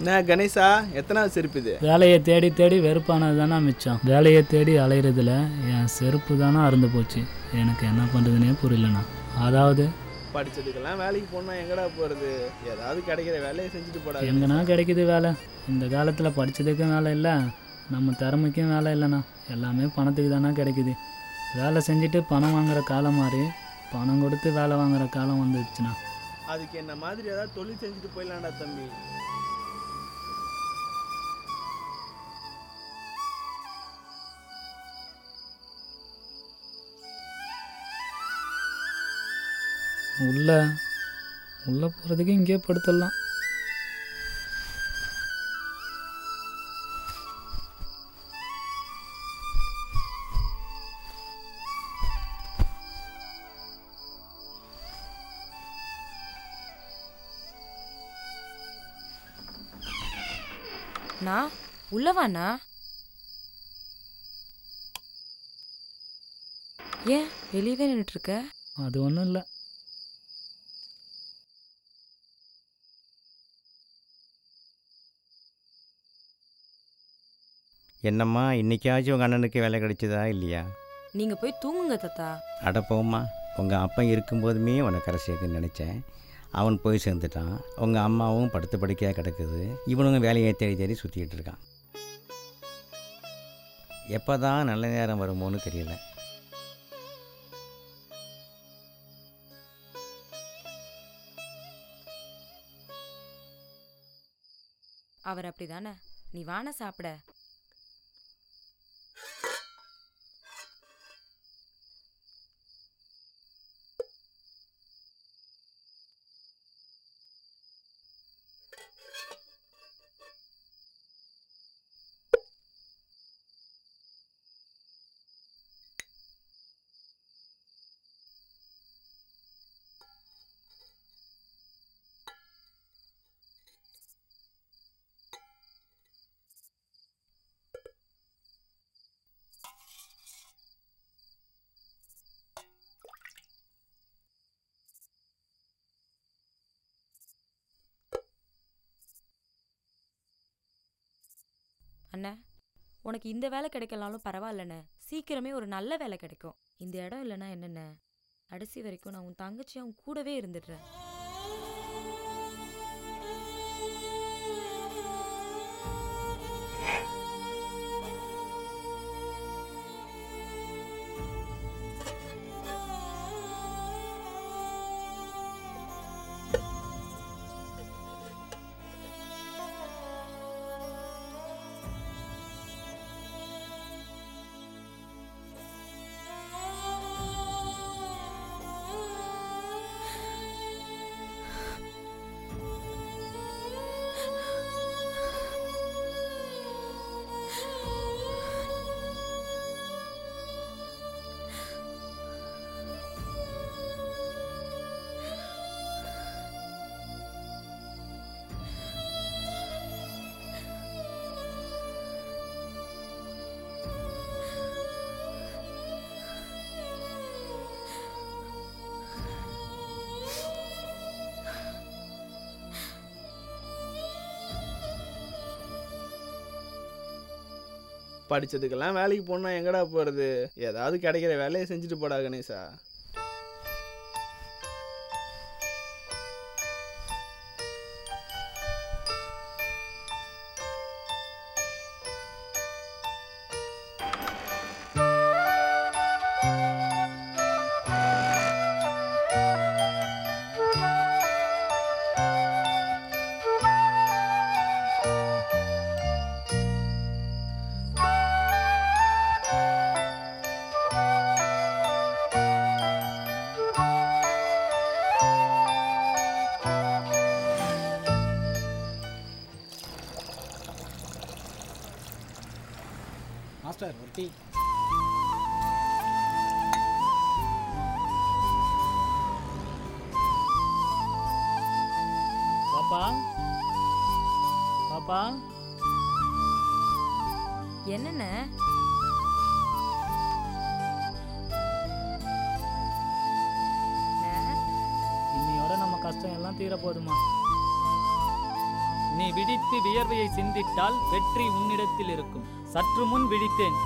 என்ன கணேசா, எத்தனாவது செருப்பு இது? வேலையை தேடி தேடி வெறுப்பானது தானே மிச்சம். வேலையை தேடி அலையிறதுல என் செருப்பு தானே அறுந்து போச்சு. எனக்கு என்ன பண்ணுறதுனே புரியலண்ணா. அதாவது படித்ததுக்கெல்லாம் வேலைக்கு போனால் எங்கடா போகிறது? ஏதாவது கிடைக்கிற வேலையை செஞ்சுட்டு போடா. எங்கன்னா கிடைக்குது வேலை. இந்த காலத்தில் படித்ததுக்கும் வேலை இல்லை, நம்ம திறமைக்கும் வேலை இல்லைண்ணா. எல்லாமே பணத்துக்கு தானே கிடைக்குது. வேலை செஞ்சுட்டு பணம் வாங்குகிற காலம் மாதிரி பணம் கொடுத்து வேலை வாங்குகிற காலம் வந்துடுச்சுண்ணா. அதுக்கு என்ன மாதிரி ஏதாவது தொழில் செஞ்சுட்டு போயிடலாம்டா தம்பி. உள்ளே போகிறதுக்கு இங்கேயே படுத்துடலாம். நான் உள்ளவாண்ணா? ஏன் வெளியவே நின்றுட்டு இருக்க? அது ஒன்றும் இல்லை. என்னம்மா, இன்னைக்காச்சும் உங்கள் அண்ணனுக்கு வேலை கிடைச்சதா இல்லையா? நீங்க போய் தூங்குங்க தாத்தா. அடப்போம்மா, உங்கள் அப்பா இருக்கும்போதுமே உன்னை கரை சேர்க்குன்னு நினச்சேன். அவன் போய் சேர்ந்துட்டான். உங்கள் அம்மாவும் படுத்து படுக்கையாக கிடக்குது. இவனுங்க வேலையை தேடி தேடி சுற்றிக்கிட்டு இருக்கான். எப்போ தான் நல்ல நேரம் வருமோன்னு தெரியல. அவர் அப்படிதானே. நீ வான சாப்பிட. அண்ணா, உனக்கு இந்த வேலை கிடைக்கலாலும் பரவாயில்லண்ணே. சீக்கிரமே ஒரு நல்ல வேலை கிடைக்கும். இந்த இடம் இல்லைன்னா என்னென்ன, கடைசி வரைக்கும் நான் உன் தங்கச்சியா உன் கூடவே இருந்துடுறேன். படித்ததுக்கெல்லாம் வேலைக்கு போனால் எங்கடா போகிறது? ஏதாவது கிடைக்கிற வேலையை செஞ்சுட்டு போடா கணேசா. மாஸ்டர் ஒரு டீ. பாப்பா பாப்பா, என்னென்ன? இன்னையோட நம்ம கஷ்டம் எல்லாம் தீர போதுமா? நீ விழித்து வியர்வையை சிந்திட்டால் வெற்றி உன்னிடத்தில் இருக்கும். சற்று முன் விழித்தேன்.